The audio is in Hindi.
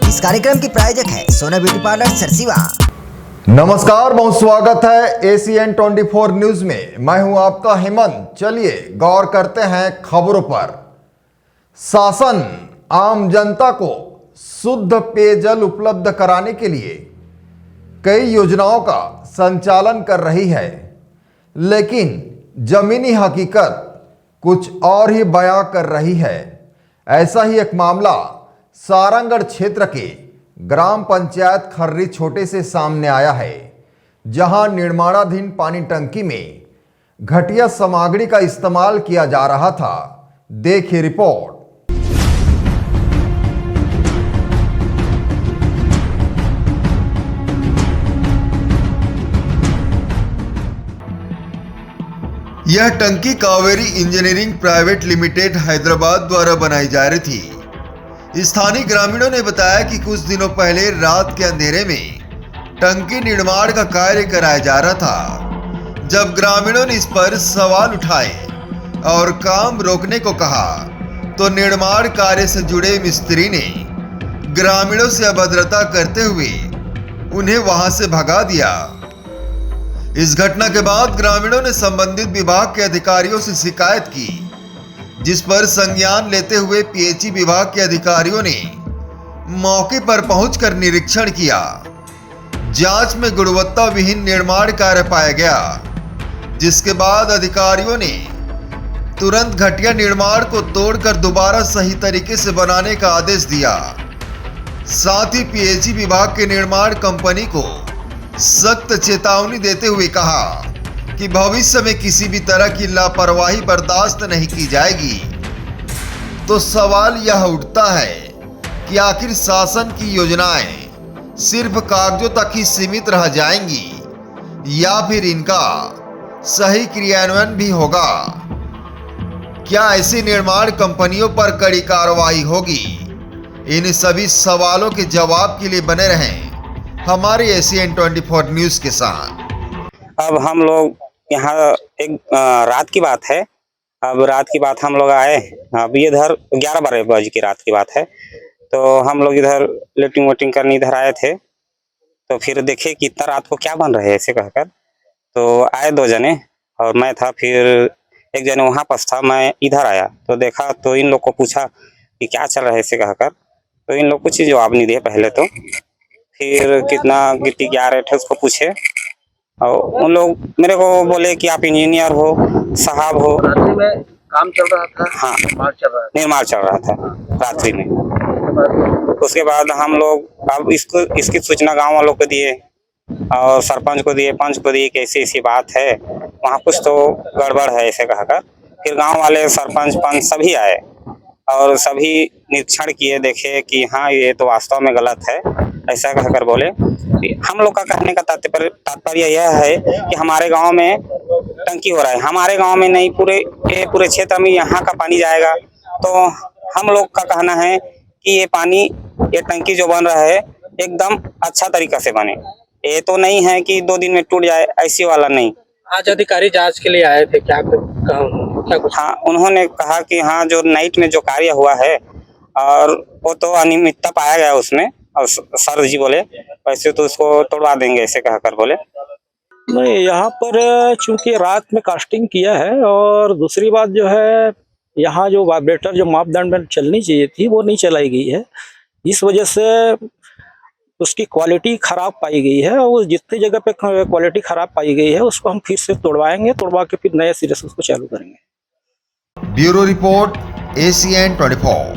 इस कार्यक्रम की प्रायोजक है सोना ब्यूटी पार्लर सरसीवा। नमस्कार, बहुत स्वागत है ACN 24 न्यूज में। मैं हूं आपका हेमंत। चलिए गौर करते हैं खबरों पर। शासन आम जनता को शुद्ध पेयजल उपलब्ध कराने के लिए कई योजनाओं का संचालन कर रही है, लेकिन जमीनी हकीकत कुछ और ही बयां कर रही है। ऐसा ही एक मामला सारंगगढ़ क्षेत्र के ग्राम पंचायत खर्री छोटे से सामने आया है, जहां निर्माणाधीन पानी टंकी में घटिया सामग्री का इस्तेमाल किया जा रहा था। देखिए रिपोर्ट। यह टंकी Kaveri engineering private limited Hyderabad द्वारा बनाई जा रही थी। स्थानीय ग्रामीणों ने बताया कि कुछ दिनों पहले रात के अंधेरे में टंकी निर्माण का कार्य कराया जा रहा था। जब ग्रामीणों ने इस पर सवाल उठाए और काम रोकने को कहा, तो निर्माण कार्य से जुड़े मिस्त्री ने ग्रामीणों से अभद्रता करते हुए उन्हें वहां से भगा दिया। इस घटना के बाद ग्रामीणों ने संबंधित विभाग के अधिकारियों से शिकायत की, जिस पर संज्ञान लेते हुए PHE विभाग के अधिकारियों ने मौके पर पहुंचकर निरीक्षण किया। जांच में गुणवत्ता विहीन निर्माण कार्य पाया गया, जिसके बाद अधिकारियों ने तुरंत घटिया निर्माण को तोड़कर दोबारा सही तरीके से बनाने का आदेश दिया। साथ ही PHE विभाग के निर्माण कंपनी को सख्त चेतावनी देते हुए कहा कि भविष्य में किसी भी तरह की लापरवाही बर्दाश्त नहीं की जाएगी। तो सवाल यह उठता है कि आखिर शासन की योजनाएं सिर्फ कागजों तक ही सीमित रह जाएंगी या फिर इनका सही क्रियान्वयन भी होगा? क्या ऐसी निर्माण कंपनियों पर कड़ी कार्रवाई होगी? इन सभी सवालों के जवाब के लिए बने रहें हमारे ACN 24 न्यूज के साथ। अब हम लोग यहाँ एक रात की बात है। अब रात की बात हम लोग आए। अब इधर 11-12 बजे की रात की बात है। तो हम लोग इधर लेटिंग वेटिंग करने इधर आए थे। तो फिर देखे कि इतना रात को क्या बन रहे हैं ऐसे कहकर। तो आए 2 जने और मैं था। फिर एक जने वहाँ पास था, मैं इधर आया तो देखा। तो इन लोग को पूछा कि क्या चल रहा है ऐसे कहकर। तो इन लोग कुछ जवाब नहीं दिए पहले तो। फिर कितना गिट्टी क्या रेट है उसको पूछे, और उन लोग मेरे को बोले कि आप इंजीनियर हो, साहब हो। रात्रि में काम चल रहा था। हाँ, निर्माण चल रहा था रात्रि में। उसके बाद हम लोग अब इसकी सूचना गांव वालों को दिए और सरपंच को दिए, पंच को दिए कि ऐसी ऐसी बात है, वहाँ कुछ तो गड़बड़ है ऐसे कहकर। फिर गांव वाले सरपंच पंच सभी आए और सभी निरीक्षण किए, देखे कि हाँ ये तो वास्तव में गलत है ऐसा कहकर बोले। हम लोग का कहने का तात्पर्य यह है कि हमारे गांव में टंकी हो रहा है, हमारे गांव में नहीं, पूरे क्षेत्र में यहाँ का पानी जाएगा। तो हम लोग का कहना है कि ये पानी, ये टंकी जो बन रहा है एकदम अच्छा तरीका से बने। ये तो नहीं है कि 2 दिन में टूट जाए, ऐसी वाला नहीं। आज अधिकारी जांच के लिए आए थे, क्या कुछ? हाँ, उन्होंने कहा कि हाँ जो नाइट में जो कार्य हुआ है और वो तो अनियमितता पाया गया उसमें, और सर जी बोले वैसे तो उसको तोड़वा देंगे ऐसे कहकर बोले। नहीं, यहाँ पर चूंकि रात में कास्टिंग किया है, और दूसरी बात जो है यहाँ जो वाइब्रेटर जो मापदंड में चलनी चाहिए थी वो नहीं चलाई गई है। इस वजह से उसकी क्वालिटी खराब पाई गई है, और जितनी जगह पे क्वालिटी खराब पाई गई है उसको हम फिर से तोड़वाएंगे, तोड़वा के फिर नए सिरे से उसको चालू करेंगे। Bureau report ACN 24।